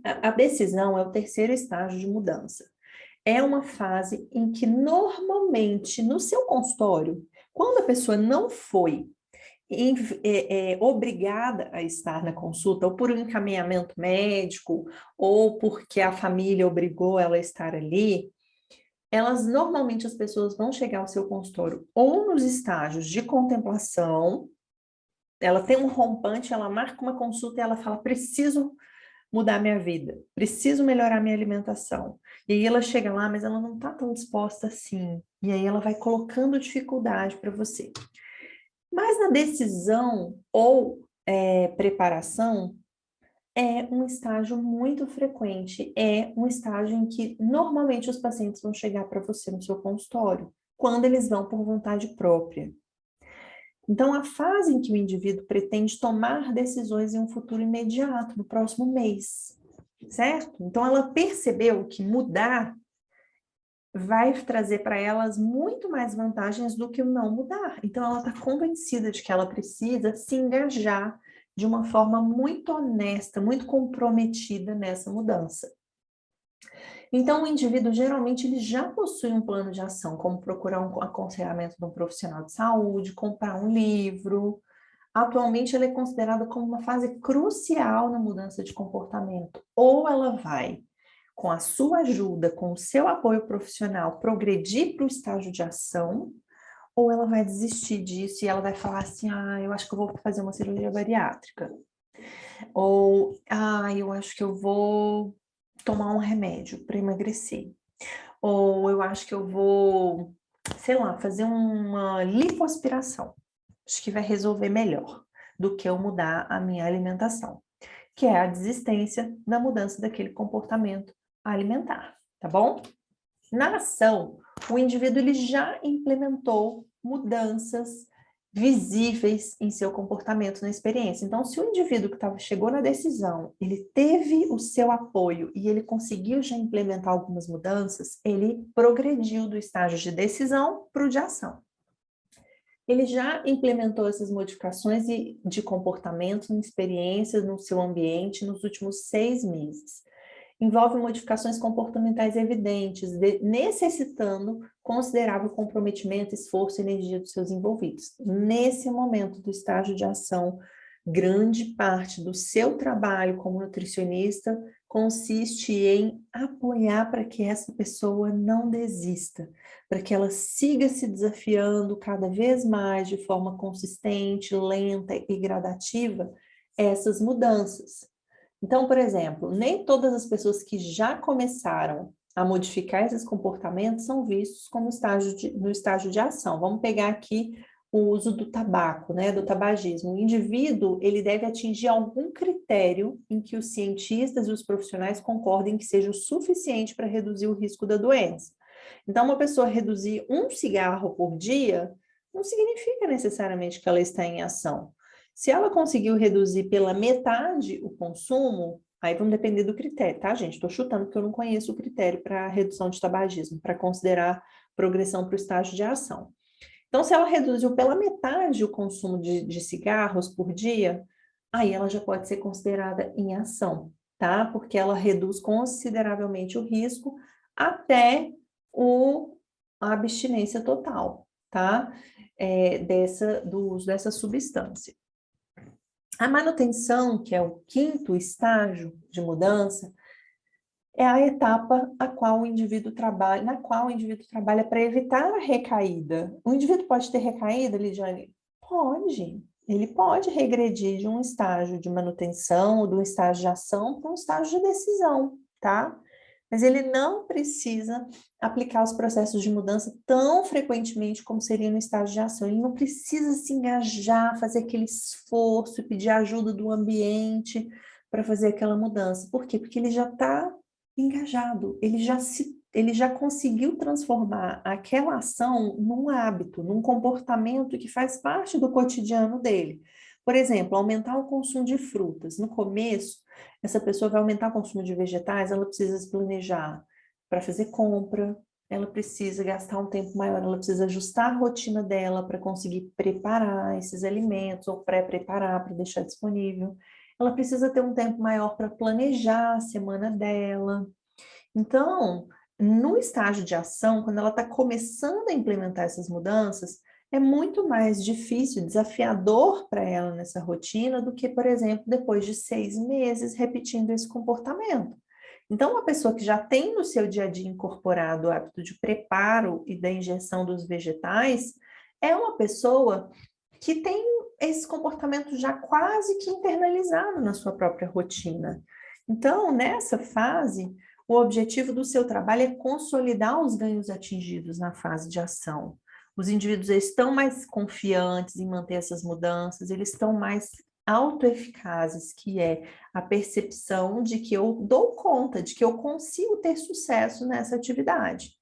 A decisão é o terceiro estágio de mudança. É uma fase em que normalmente no seu consultório, quando a pessoa não foi obrigada a estar na consulta, ou por um encaminhamento médico, ou porque a família obrigou ela a estar ali, elas normalmente as pessoas vão chegar ao seu consultório ou nos estágios de contemplação, ela tem um rompante, ela marca uma consulta e ela fala: preciso mudar minha vida, preciso melhorar minha alimentação. E aí ela chega lá, mas ela não está tão disposta assim. E aí ela vai colocando dificuldade para você. Mas na decisão ou preparação, é um estágio muito frequente, é um estágio em que normalmente os pacientes vão chegar para você no seu consultório, quando eles vão por vontade própria. Então, a fase em que o indivíduo pretende tomar decisões em um futuro imediato, no próximo mês, certo? Então, ela percebeu que mudar vai trazer para elas muito mais vantagens do que o não mudar. Então, ela está convencida de que ela precisa se engajar de uma forma muito honesta, muito comprometida nessa mudança. Então, o indivíduo geralmente ele já possui um plano de ação, como procurar um aconselhamento de um profissional de saúde, comprar um livro. Atualmente, ela é considerada como uma fase crucial na mudança de comportamento. Ou ela vai, com a sua ajuda, com o seu apoio profissional, progredir para o estágio de ação, ou ela vai desistir disso e ela vai falar assim: ah, eu acho que eu vou fazer uma cirurgia bariátrica. Ou, ah, eu acho que eu vou tomar um remédio para emagrecer. Ou eu acho que eu vou, sei lá, fazer uma lipoaspiração. Acho que vai resolver melhor do que eu mudar a minha alimentação, que é a desistência da mudança daquele comportamento alimentar, tá bom? Na ação, o indivíduo ele já implementou mudanças visíveis em seu comportamento na experiência. Então, se o indivíduo que chegou na decisão, ele teve o seu apoio e ele conseguiu já implementar algumas mudanças, ele progrediu do estágio de decisão para o de ação. Ele já implementou essas modificações de comportamento, em experiências no seu ambiente nos últimos 6 meses. Envolve modificações comportamentais evidentes, necessitando considerável comprometimento, esforço e energia dos seus envolvidos. Nesse momento do estágio de ação, grande parte do seu trabalho como nutricionista consiste em apoiar para que essa pessoa não desista, para que ela siga se desafiando cada vez mais de forma consistente, lenta e gradativa essas mudanças. Então, por exemplo, nem todas as pessoas que já começaram a modificar esses comportamentos são vistos como no estágio de ação. Vamos pegar aqui o uso do tabaco, né, do tabagismo. O indivíduo, ele deve atingir algum critério em que os cientistas e os profissionais concordem que seja o suficiente para reduzir o risco da doença. Então, uma pessoa reduzir um cigarro por dia não significa necessariamente que ela está em ação. Se ela conseguiu reduzir pela metade o consumo, aí vamos depender do critério, tá, gente? Estou chutando porque eu não conheço o critério para redução de tabagismo, para considerar progressão para o estágio de ação. Então, se ela reduziu pela metade o consumo de cigarros por dia, aí ela já pode ser considerada em ação, tá? Porque ela reduz consideravelmente o risco até a abstinência total, tá? Do uso dessa substância. A manutenção, que é o quinto estágio de mudança, é a etapa na qual o indivíduo trabalha para evitar a recaída. O indivíduo pode ter recaída, Lidiane? Pode. Ele pode regredir de um estágio de manutenção ou de um estágio de ação para um estágio de decisão, tá? Mas ele não precisa aplicar os processos de mudança tão frequentemente como seria no estágio de ação. Ele não precisa se engajar, fazer aquele esforço, pedir ajuda do ambiente para fazer aquela mudança. Por quê? Porque ele já está engajado, ele já conseguiu transformar aquela ação num hábito, num comportamento que faz parte do cotidiano dele. Por exemplo, aumentar o consumo de frutas. No começo, essa pessoa vai aumentar o consumo de vegetais, ela precisa se planejar para fazer compra, ela precisa gastar um tempo maior, ela precisa ajustar a rotina dela para conseguir preparar esses alimentos ou pré-preparar para deixar disponível. ela precisa ter um tempo maior para planejar a semana dela. Então, no estágio de ação, quando ela está começando a implementar essas mudanças, é muito mais difícil, desafiador para ela nessa rotina do que, por exemplo, depois de 6 meses repetindo esse comportamento. Então, uma pessoa que já tem no seu dia a dia incorporado o hábito de preparo e da injeção dos vegetais, é uma pessoa que tem esse comportamento já quase que internalizado na sua própria rotina. Então, nessa fase, o objetivo do seu trabalho é consolidar os ganhos atingidos na fase de ação. Os indivíduos estão mais confiantes em manter essas mudanças, eles estão mais autoeficazes, que é a percepção de que eu dou conta, de que eu consigo ter sucesso nessa atividade.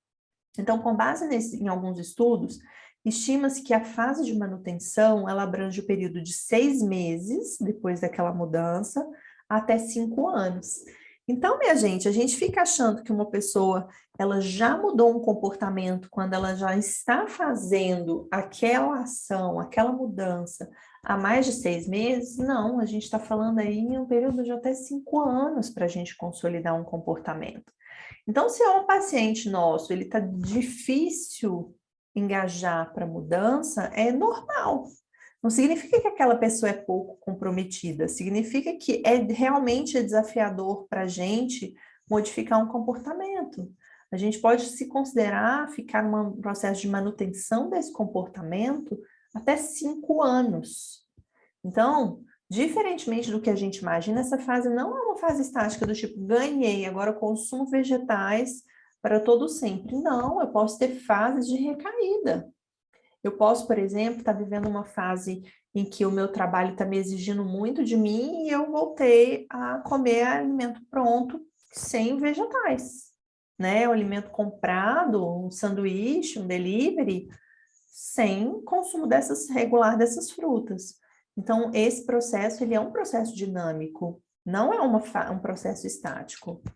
Então, com base em alguns estudos, estima-se que a fase de manutenção, ela abrange o período de 6 meses, depois daquela mudança, até 5 anos. Então, minha gente, a gente fica achando que uma pessoa, ela já mudou um comportamento quando ela já está fazendo aquela ação, aquela mudança, há mais de 6 meses? Não, a gente está falando aí em um período de até 5 anos para a gente consolidar um comportamento. Então, se é um paciente nosso, ele está difícil engajar para mudança, é normal. Não significa que aquela pessoa é pouco comprometida, significa que realmente desafiador para a gente modificar um comportamento. A gente pode se considerar ficar num processo de manutenção desse comportamento até 5 anos. Então, diferentemente do que a gente imagina, essa fase não é uma fase estática do tipo, ganhei, agora eu consumo vegetais para todo sempre. Não, eu posso ter fases de recaída. Eu posso, por exemplo, estar vivendo uma fase em que o meu trabalho está me exigindo muito de mim e eu voltei a comer alimento pronto sem vegetais, né? O alimento comprado, um sanduíche, um delivery, sem consumo regular dessas frutas. Então, esse processo, ele é um processo dinâmico, não é um processo estático.